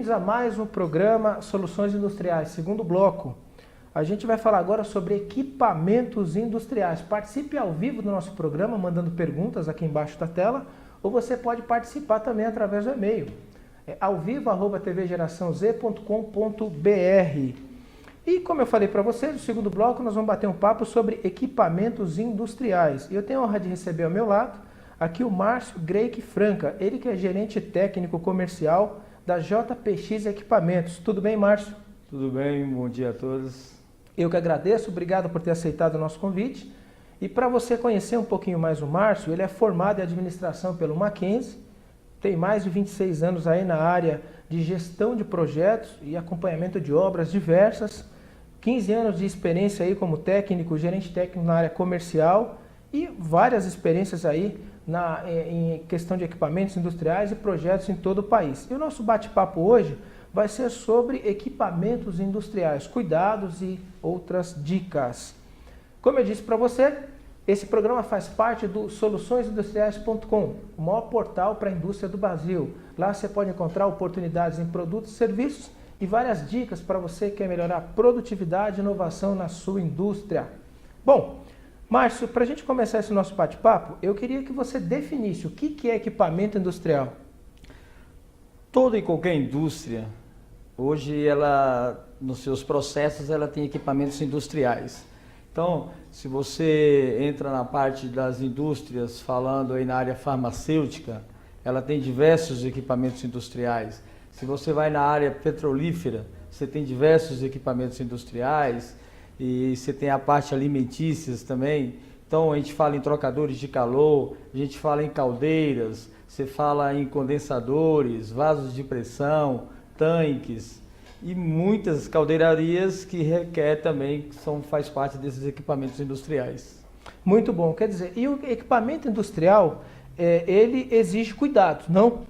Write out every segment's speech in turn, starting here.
bem-vindos a mais um programa Soluções Industriais, segundo bloco. A gente vai falar agora sobre equipamentos industriais. Participe ao vivo do nosso programa, mandando perguntas aqui embaixo da tela, ou você pode participar também através do e-mail, alvivo@tvgeraçãoz.com.br. E como eu falei para vocês, no segundo bloco nós vamos bater um papo sobre equipamentos industriais. E eu tenho a honra de receber ao meu lado aqui o Márcio Greik Franca, ele que é gerente técnico comercial da JPX Equipamentos. Tudo bem, Márcio? Tudo bem, bom dia a todos. Eu que agradeço, obrigado por ter aceitado o nosso convite. E para você conhecer um pouquinho mais o Márcio, ele é formado em administração pelo Mackenzie, tem mais de 26 anos aí na área de gestão de projetos e acompanhamento de obras diversas, 15 anos de experiência aí como técnico, gerente técnico na área comercial e várias experiências aí em questão de equipamentos industriais e projetos em todo o país. E o nosso bate-papo hoje vai ser sobre equipamentos industriais, cuidados e outras dicas. Como eu disse para você, esse programa faz parte do soluçõesindustriais.com, o maior portal para a indústria do Brasil. Lá você pode encontrar oportunidades em produtos e serviços e várias dicas para você que quer melhorar a produtividade e inovação na sua indústria. Bom, Márcio, para a gente começar esse nosso bate-papo, eu queria que você definisse o que é equipamento industrial. Toda e qualquer indústria, hoje, ela, nos seus processos, ela tem equipamentos industriais. Então, se você entra na parte das indústrias, falando aí na área farmacêutica, ela tem diversos equipamentos industriais. Se você vai na área petrolífera, você tem diversos equipamentos industriais. E você tem a parte alimentícias também. Então a gente fala em trocadores de calor, a gente fala em caldeiras, você fala em condensadores, vasos de pressão, tanques e muitas caldeirarias que requer também, faz parte desses equipamentos industriais. Muito bom, quer dizer, e o equipamento industrial, ele exige cuidados, não?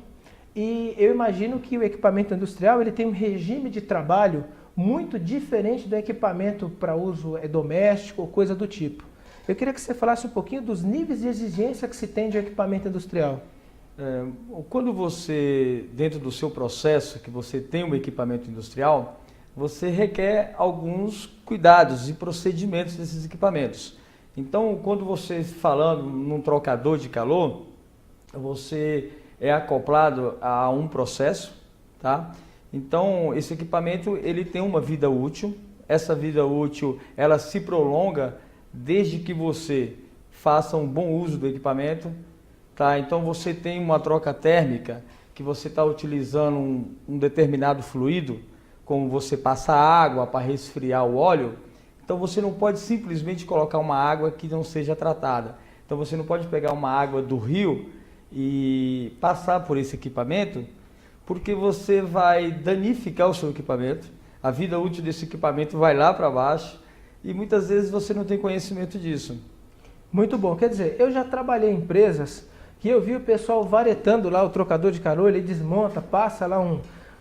E eu imagino que o equipamento industrial ele tem um regime de trabalho muito diferente do equipamento para uso doméstico ou coisa do tipo. Eu queria que você falasse um pouquinho dos níveis de exigência que se tem de equipamento industrial. Quando você, dentro do seu processo, que você tem um equipamento industrial, você requer alguns cuidados e procedimentos desses equipamentos. Então, quando você falando num trocador de calor, você é acoplado a um processo, tá? Então, esse equipamento ele tem uma vida útil. Essa vida útil ela se prolonga desde que você faça um bom uso do equipamento. Tá? Então, você tem uma troca térmica que você está utilizando um determinado fluido, como você passa água para resfriar o óleo. Então, você não pode simplesmente colocar uma água que não seja tratada. Então, você não pode pegar uma água do rio e passar por esse equipamento, porque você vai danificar o seu equipamento, a vida útil desse equipamento vai lá para baixo e muitas vezes você não tem conhecimento disso. Muito bom, quer dizer, eu já trabalhei em empresas que eu vi o pessoal varetando lá o trocador de calor, ele desmonta, passa lá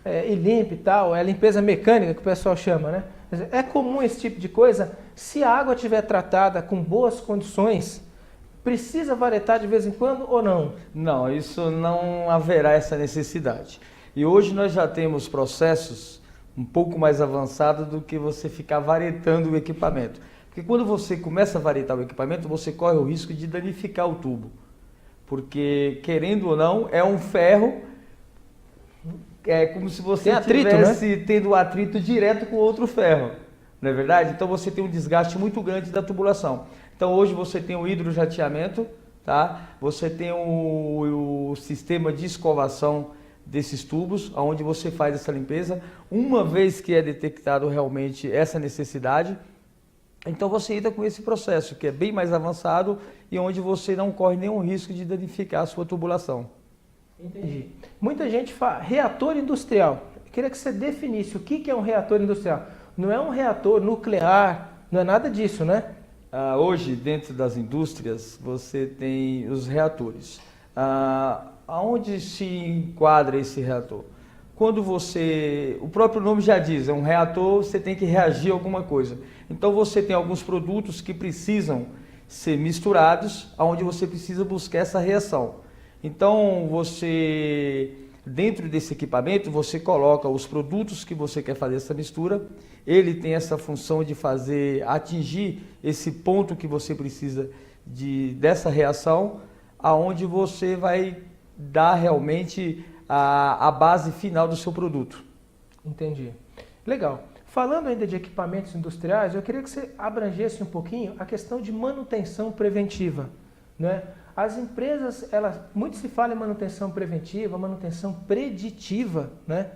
e limpa e tal, é a limpeza mecânica que o pessoal chama, né? Quer dizer, é comum esse tipo de coisa, se a água estiver tratada com boas condições, precisa varetar de vez em quando ou não? Não, isso não haverá essa necessidade. E hoje nós já temos processos um pouco mais avançados do que você ficar varetando o equipamento. Porque quando você começa a varetar o equipamento, você corre o risco de danificar o tubo. Porque, querendo ou não, é um ferro, é como se você estivesse tendo atrito direto com outro ferro. Não é verdade? Então você tem um desgaste muito grande da tubulação. Então hoje você tem o hidrojateamento, tá? Você tem o sistema de escovação desses tubos, onde você faz essa limpeza. Uma vez que é detectado realmente essa necessidade, então você entra com esse processo, que é bem mais avançado e onde você não corre nenhum risco de danificar a sua tubulação. Entendi. Muita gente fala reator industrial. Eu queria que você definisse o que é um reator industrial. Não é um reator nuclear, não é nada disso, né? Hoje, dentro das indústrias, você tem os reatores. Aonde se enquadra esse reator? Quando o próprio nome já diz, é um reator, você tem que reagir a alguma coisa. Então você tem alguns produtos que precisam ser misturados, onde você precisa buscar essa reação. Então você Dentro desse equipamento, você coloca os produtos que você quer fazer essa mistura. Ele tem essa função de atingir esse ponto que você precisa dessa reação, aonde você vai dar realmente a base final do seu produto. Entendi. Legal. Falando ainda de equipamentos industriais, eu queria que você abrangesse um pouquinho a questão de manutenção preventiva, né? As empresas, muito se fala em manutenção preventiva, manutenção preditiva, né?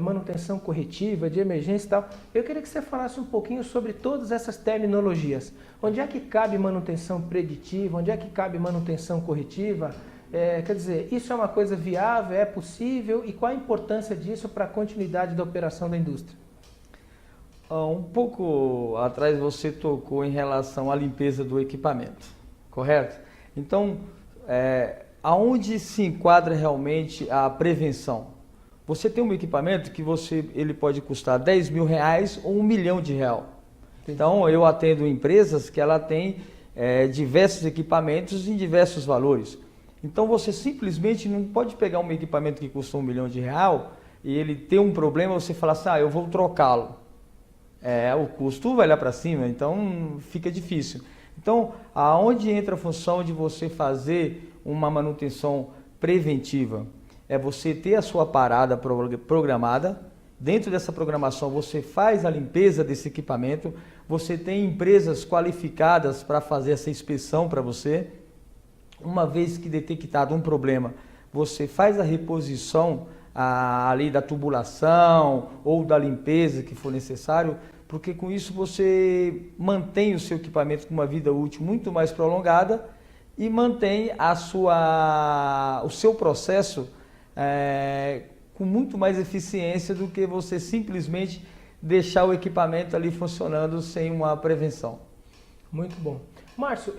Manutenção corretiva, de emergência e tal. Eu queria que você falasse um pouquinho sobre todas essas terminologias. Onde é que cabe manutenção preditiva? Onde é que cabe manutenção corretiva? Quer dizer, isso é uma coisa viável, é possível? E qual a importância disso para a continuidade da operação da indústria? Um pouco atrás você tocou em relação à limpeza do equipamento, correto? Então, aonde se enquadra realmente a prevenção? Você tem um equipamento que ele pode custar 10 mil reais ou R$1 milhão. Então, eu atendo empresas que ela tem diversos equipamentos em diversos valores. Então, você simplesmente não pode pegar um equipamento que custa R$1 milhão e ele ter um problema, você falar assim, eu vou trocá-lo. O custo vai lá para cima, então fica difícil. Então, aonde entra a função de você fazer uma manutenção preventiva? É você ter a sua parada programada. Dentro dessa programação, você faz a limpeza desse equipamento. Você tem empresas qualificadas para fazer essa inspeção para você. Uma vez que detectado um problema, você faz a reposição ali da tubulação ou da limpeza que for necessário, porque com isso você mantém o seu equipamento com uma vida útil muito mais prolongada e mantém o seu processo com muito mais eficiência do que você simplesmente deixar o equipamento ali funcionando sem uma prevenção. Muito bom. Márcio,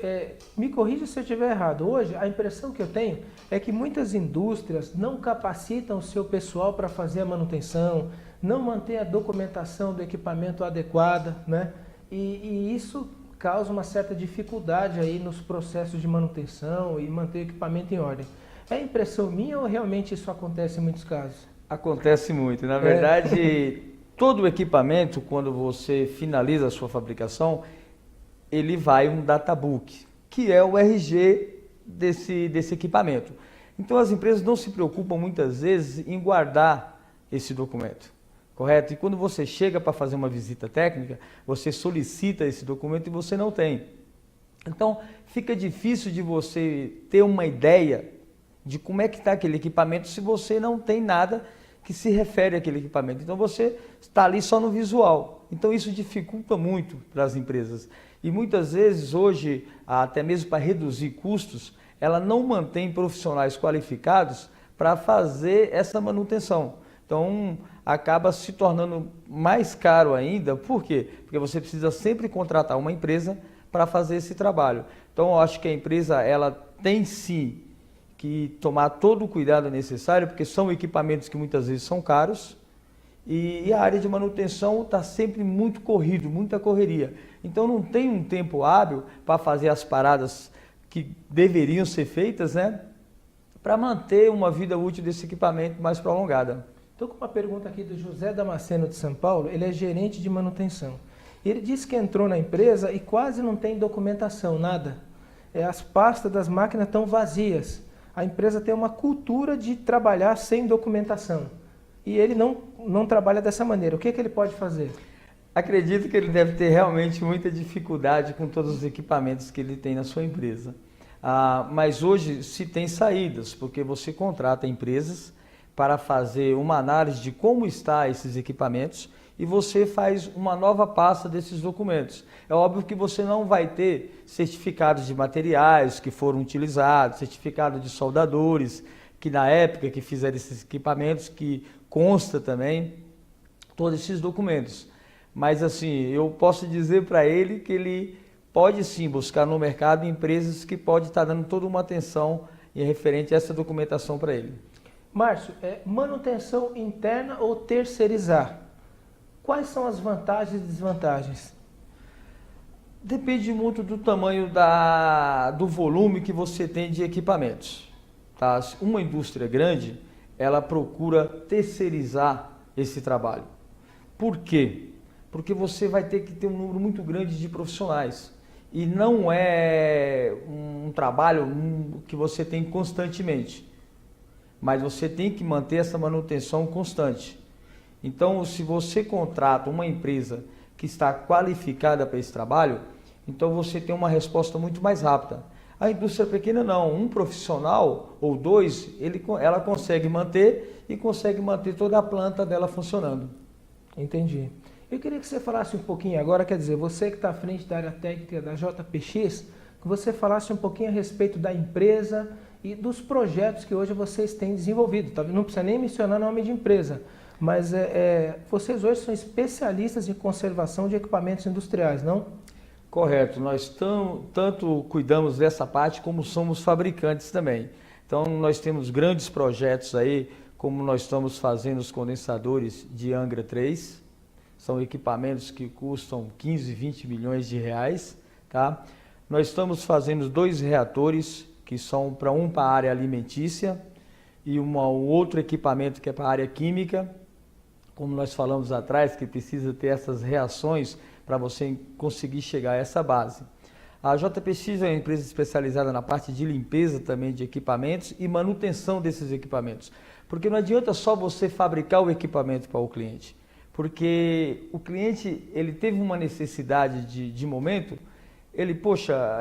me corrija se eu estiver errado. Hoje, a impressão que eu tenho é que muitas indústrias não capacitam o seu pessoal para fazer a manutenção, não mantém a documentação do equipamento adequada, né? E isso causa uma certa dificuldade aí nos processos de manutenção e manter o equipamento em ordem. É impressão minha ou realmente isso acontece em muitos casos? Acontece muito. Na verdade, todo o equipamento, quando você finaliza a sua fabricação, ele vai um databook, que é o RG desse equipamento. Então as empresas não se preocupam muitas vezes em guardar esse documento, correto? E quando você chega para fazer uma visita técnica, você solicita esse documento e você não tem. Então fica difícil de você ter uma ideia de como é que está aquele equipamento se você não tem nada que se refere àquele equipamento. Então você está ali só no visual. Então isso dificulta muito para as empresas. E muitas vezes hoje, até mesmo para reduzir custos, ela não mantém profissionais qualificados para fazer essa manutenção. Então acaba se tornando mais caro ainda. Por quê? Porque você precisa sempre contratar uma empresa para fazer esse trabalho. Então eu acho que a empresa ela tem sim que tomar todo o cuidado necessário, porque são equipamentos que muitas vezes são caros e a área de manutenção está sempre muito corrido, muita correria. Então não tem um tempo hábil para fazer as paradas que deveriam ser feitas, né, para manter uma vida útil desse equipamento mais prolongada. Estou com uma pergunta aqui do José Damasceno de São Paulo, ele é gerente de manutenção. Ele disse que entrou na empresa e quase não tem documentação, nada. As pastas das máquinas estão vazias. A empresa tem uma cultura de trabalhar sem documentação. E ele não trabalha dessa maneira. O que ele pode fazer? Acredito que ele deve ter realmente muita dificuldade com todos os equipamentos que ele tem na sua empresa. Mas hoje se tem saídas, porque você contrata empresas para fazer uma análise de como estão esses equipamentos e você faz uma nova pasta desses documentos. É óbvio que você não vai ter certificados de materiais que foram utilizados, certificado de soldadores, que na época que fizeram esses equipamentos, que consta também todos esses documentos. Mas assim, eu posso dizer para ele que ele pode sim buscar no mercado empresas que podem estar dando toda uma atenção em referente a essa documentação para ele. Márcio, manutenção interna ou terceirizar? Quais são as vantagens e desvantagens? Depende muito do tamanho do volume que você tem de equipamentos. Tá? Uma indústria grande, ela procura terceirizar esse trabalho. Por quê? Porque você vai ter que ter um número muito grande de profissionais. E não é um trabalho que você tem constantemente, mas você tem que manter essa manutenção constante. Então, se você contrata uma empresa que está qualificada para esse trabalho, então você tem uma resposta muito mais rápida. A indústria pequena não, um profissional ou dois, ela consegue manter e consegue manter toda a planta dela funcionando. Entendi. Eu queria que você falasse um pouquinho agora, quer dizer, você que está à frente da área técnica da JPX, que você falasse um pouquinho a respeito da empresa e dos projetos que hoje vocês têm desenvolvido. Tá? Não precisa nem mencionar nome de empresa, mas vocês hoje são especialistas em conservação de equipamentos industriais, não? Correto, nós tanto cuidamos dessa parte como somos fabricantes também. Então nós temos grandes projetos aí, como nós estamos fazendo os condensadores de Angra 3, são equipamentos que custam 15, 20 milhões de reais, tá? Nós estamos fazendo 2 reatores, que são para a área alimentícia e um outro equipamento que é para a área química, como nós falamos atrás, que precisa ter essas reações para você conseguir chegar a essa base. A JPX é uma empresa especializada na parte de limpeza também de equipamentos e manutenção desses equipamentos, porque não adianta só você fabricar o equipamento para o cliente. Porque o cliente, ele teve uma necessidade de momento, ele, poxa,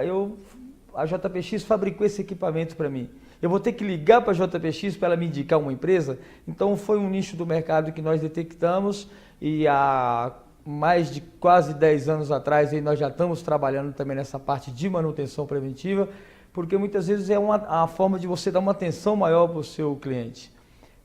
a JPX fabricou esse equipamento para mim. Eu vou ter que ligar para a JPX para ela me indicar uma empresa? Então foi um nicho do mercado que nós detectamos e há mais de quase 10 anos atrás aí nós já estamos trabalhando também nessa parte de manutenção preventiva, porque muitas vezes é a forma de você dar uma atenção maior para o seu cliente.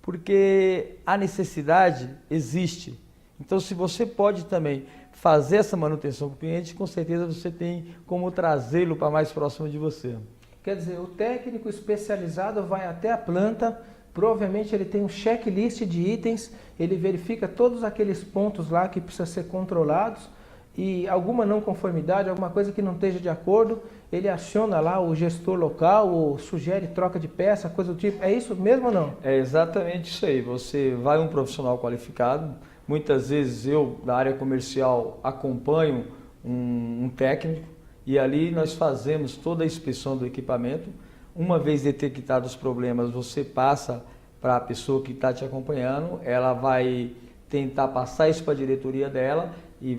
Porque a necessidade existe. Então, se você pode também fazer essa manutenção para o cliente, com certeza você tem como trazê-lo para mais próximo de você. Quer dizer, o técnico especializado vai até a planta, provavelmente ele tem um checklist de itens, ele verifica todos aqueles pontos lá que precisam ser controlados e alguma não conformidade, alguma coisa que não esteja de acordo, ele aciona lá o gestor local ou sugere troca de peça, coisa do tipo. É isso mesmo ou não? É exatamente isso aí. Você vai um profissional qualificado. Muitas vezes eu, da área comercial, acompanho um técnico e ali nós fazemos toda a inspeção do equipamento. Uma vez detectados os problemas, você passa para a pessoa que está te acompanhando, ela vai tentar passar isso para a diretoria dela e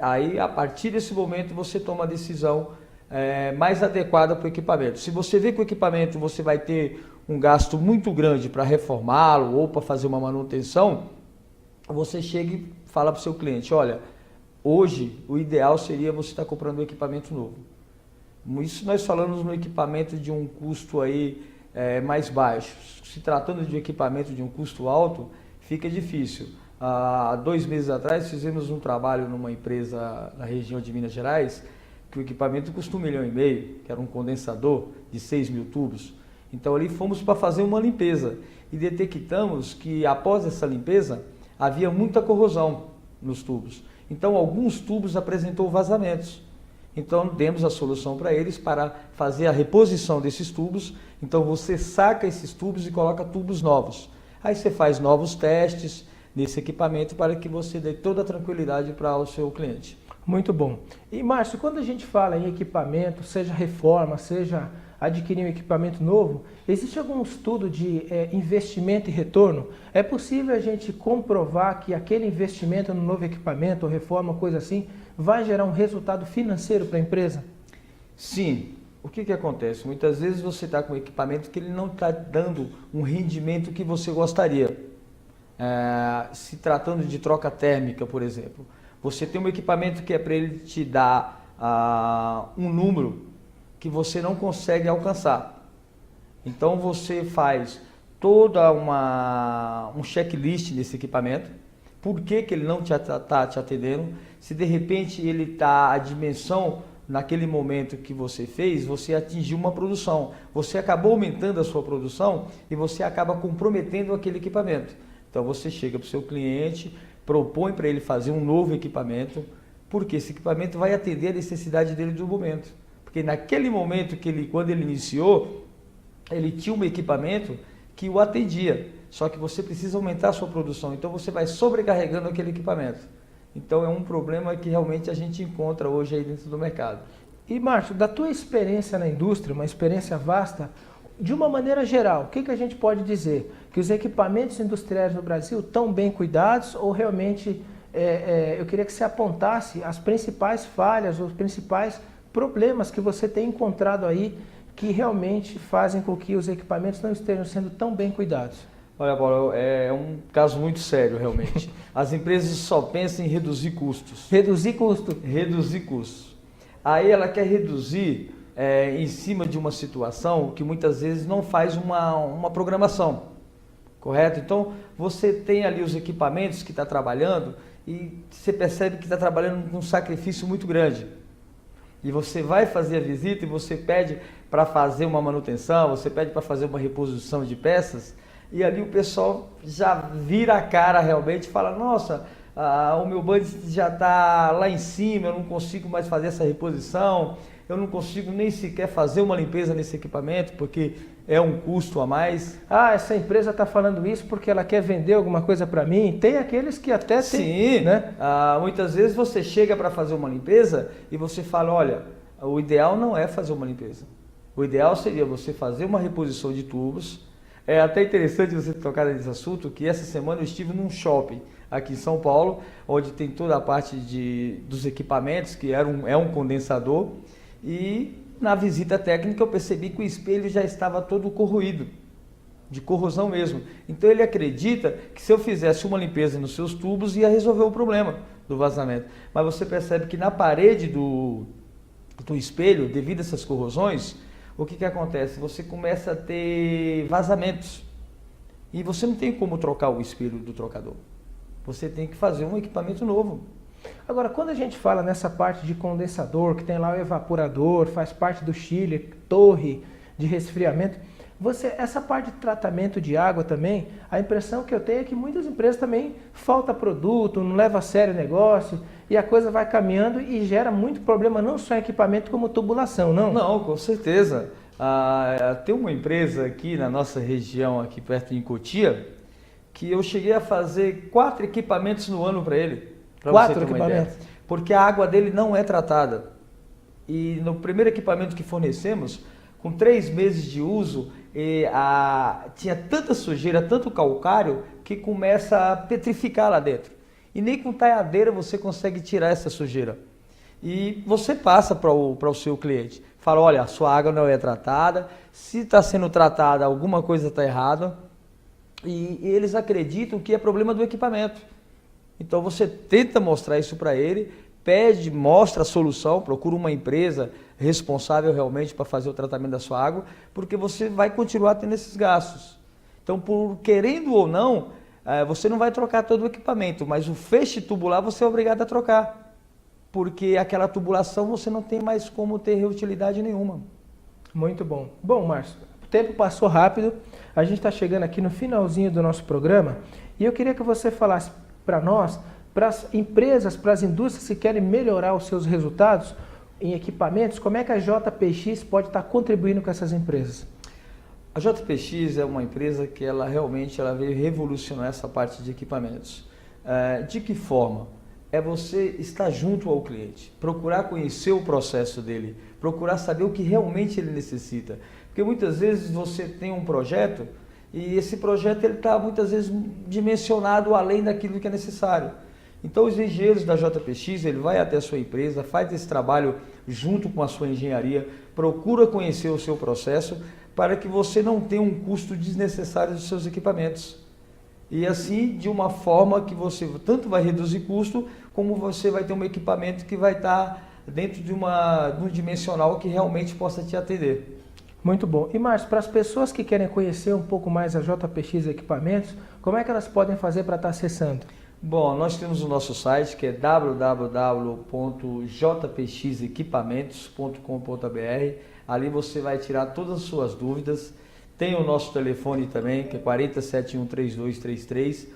aí a partir desse momento você toma a decisão mais adequada para o equipamento. Se você vê que o equipamento você vai ter um gasto muito grande para reformá-lo ou para fazer uma manutenção, você chega e fala para o seu cliente, olha, hoje o ideal seria você estar comprando um equipamento novo. Isso nós falamos no equipamento de um custo aí mais baixo. Se tratando de um equipamento de um custo alto, fica difícil. Há 2 meses atrás fizemos um trabalho numa empresa na região de Minas Gerais, que o equipamento custa R$1,5 milhão, que era um condensador de 6 mil tubos. Então ali fomos para fazer uma limpeza e detectamos que após essa limpeza havia muita corrosão nos tubos. Então alguns tubos apresentou vazamentos. Então demos a solução para eles para fazer a reposição desses tubos. Então você saca esses tubos e coloca tubos novos. Aí você faz novos testes nesse equipamento para que você dê toda a tranquilidade para o seu cliente. Muito bom. E Márcio, quando a gente fala em equipamento, seja reforma, seja adquirir um equipamento novo, existe algum estudo de investimento e retorno? É possível a gente comprovar que aquele investimento no novo equipamento ou reforma, coisa assim, vai gerar um resultado financeiro para a empresa? Sim. O que acontece? Muitas vezes você está com um equipamento que ele não está dando um rendimento que você gostaria. Se tratando de troca térmica, por exemplo, você tem um equipamento que é para ele te dar um número que você não consegue alcançar. Então você faz toda um checklist nesse equipamento. Por que ele não está te atendendo? Se de repente ele está a dimensão naquele momento que você fez, você atingiu uma produção. Você acabou aumentando a sua produção e você acaba comprometendo aquele equipamento. Então você chega para o seu cliente, propõe para ele fazer um novo equipamento, porque esse equipamento vai atender a necessidade dele do momento. Porque naquele momento quando ele iniciou, ele tinha um equipamento que o atendia. só que você precisa aumentar a sua produção, então você vai sobrecarregando aquele equipamento. Então é um problema que realmente a gente encontra hoje aí dentro do mercado. E Márcio, da tua experiência na indústria, uma experiência vasta, de uma maneira geral, o que a gente pode dizer? Que os equipamentos industriais no Brasil estão bem cuidados ou realmente eu queria que você apontasse as principais falhas, os principais problemas que você tem encontrado aí que realmente fazem com que os equipamentos não estejam sendo tão bem cuidados? Olha, Paulo, é um caso muito sério, realmente. As empresas só pensam em reduzir custos. Reduzir custo. Reduzir custos. Aí ela quer reduzir em cima de uma situação que muitas vezes não faz uma programação, correto? Então, você tem ali os equipamentos que está trabalhando e você percebe que está trabalhando com um sacrifício muito grande. E você vai fazer a visita e você pede para fazer uma manutenção, você pede para fazer uma reposição de peças, e ali o pessoal já vira a cara realmente e fala, nossa, o meu budget já está lá em cima, eu não consigo mais fazer essa reposição, eu não consigo nem sequer fazer uma limpeza nesse equipamento, porque é um custo a mais. Ah, essa empresa está falando isso porque ela quer vender alguma coisa para mim. Tem aqueles que até tem, sim, né? Muitas vezes você chega para fazer uma limpeza e você fala, olha, o ideal não é fazer uma limpeza. O ideal seria você fazer uma reposição de tubos. É até interessante você tocar nesse assunto, que essa semana eu estive num shopping aqui em São Paulo, onde tem toda a parte dos equipamentos, que é um condensador, e na visita técnica eu percebi que o espelho já estava todo corroído, de corrosão mesmo. Então ele acredita que se eu fizesse uma limpeza nos seus tubos ia resolver o problema do vazamento. Mas você percebe que na parede do espelho, devido a essas corrosões, o que acontece? Você começa a ter vazamentos e você não tem como trocar o espelho do trocador. Você tem que fazer um equipamento novo. Agora, quando a gente fala nessa parte de condensador, que tem lá o evaporador, faz parte do chiller, torre de resfriamento, essa parte de tratamento de água também, a impressão que eu tenho é que muitas empresas também falta produto, não leva a sério o negócio e a coisa vai caminhando e gera muito problema, não só em equipamento como tubulação, não? Não, com certeza. Tem uma empresa aqui na nossa região, aqui perto em Cotia, que eu cheguei a fazer 4 equipamentos no ano para ele. 4 equipamentos? Porque a água dele não é tratada. E no primeiro equipamento que fornecemos, com 3 meses de uso, tinha tanta sujeira, tanto calcário, que começa a petrificar lá dentro. E nem com taiadeira você consegue tirar essa sujeira. E você passa para o seu cliente. Fala, olha, a sua água não é tratada, se está sendo tratada, alguma coisa está errada. E eles acreditam que é problema do equipamento. Então você tenta mostrar isso para ele, mostra a solução, procura uma empresa responsável realmente para fazer o tratamento da sua água, porque você vai continuar tendo esses gastos. Então, querendo ou não, você não vai trocar todo o equipamento, mas o feixe tubular você é obrigado a trocar, porque aquela tubulação você não tem mais como ter reutilidade nenhuma. Muito bom. Bom, Márcio, o tempo passou rápido, a gente está chegando aqui no finalzinho do nosso programa e eu queria que você falasse para nós, para as empresas, para as indústrias que querem melhorar os seus resultados em equipamentos, como é que a JPX pode estar contribuindo com essas empresas? A JPX é uma empresa que ela veio revolucionar essa parte de equipamentos. De que forma? É você estar junto ao cliente, procurar conhecer o processo dele, procurar saber o que realmente ele necessita. Porque muitas vezes você tem um projeto e esse projeto está muitas vezes dimensionado além daquilo que é necessário. Então os engenheiros da JPX, ele vai até a sua empresa, faz esse trabalho junto com a sua engenharia, procura conhecer o seu processo para que você não tenha um custo desnecessário dos seus equipamentos. E assim, de uma forma que você tanto vai reduzir custo, como você vai ter um equipamento que vai estar dentro de um dimensional que realmente possa te atender. Muito bom. E Márcio, para as pessoas que querem conhecer um pouco mais a JPX Equipamentos, como é que elas podem fazer para estar acessando? Bom, nós temos o nosso site que é www.jpxequipamentos.com.br. Ali você vai tirar todas as suas dúvidas. Tem o nosso telefone também, que é 40713233,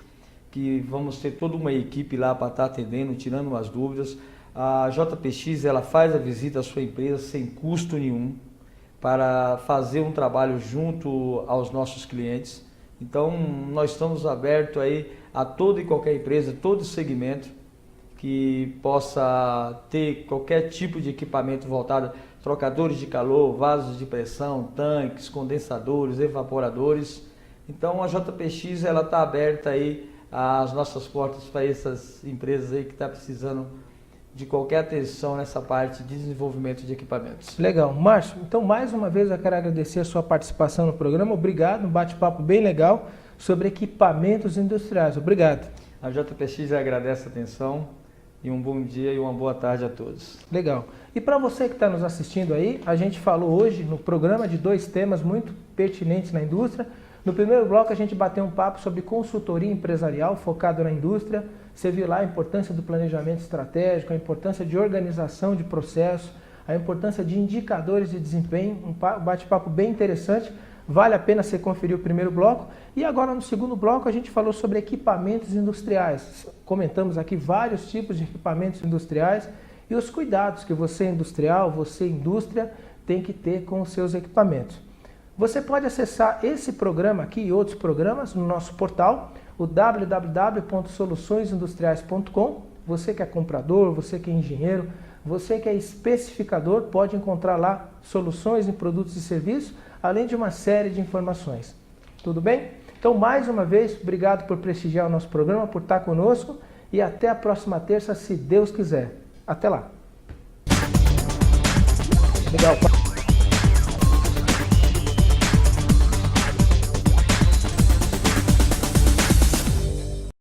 que vamos ter toda uma equipe lá para estar atendendo, tirando umas dúvidas. A JPX, ela faz a visita à sua empresa sem custo nenhum, para fazer um trabalho junto aos nossos clientes. Então, nós estamos abertos aí a toda e qualquer empresa, todo segmento que possa ter qualquer tipo de equipamento voltado, trocadores de calor, vasos de pressão, tanques, condensadores, evaporadores. Então, a JPX ela está aberta aí as nossas portas para essas empresas aí que estão precisando de qualquer atenção nessa parte de desenvolvimento de equipamentos. Legal. Márcio, então mais uma vez eu quero agradecer a sua participação no programa. Obrigado, um bate-papo bem legal sobre equipamentos industriais. Obrigado. A JPX agradece a atenção e um bom dia e uma boa tarde a todos. Legal. E para você que está nos assistindo aí, a gente falou hoje no programa de 2 temas muito pertinentes na indústria. No primeiro bloco a gente bateu um papo sobre consultoria empresarial focado na indústria. Você viu lá a importância do planejamento estratégico, a importância de organização de processos, a importância de indicadores de desempenho, um bate-papo bem interessante. Vale a pena você conferir o primeiro bloco. E agora no segundo bloco a gente falou sobre equipamentos industriais. Comentamos aqui vários tipos de equipamentos industriais e os cuidados que você industrial, você indústria, tem que ter com os seus equipamentos. Você pode acessar esse programa aqui e outros programas no nosso portal, o www.soluçõesindustriais.com. Você que é comprador, você que é engenheiro, você que é especificador, pode encontrar lá soluções em produtos e serviços, além de uma série de informações. Tudo bem? Então, mais uma vez, obrigado por prestigiar o nosso programa, por estar conosco e até a próxima terça, se Deus quiser. Até lá. Legal.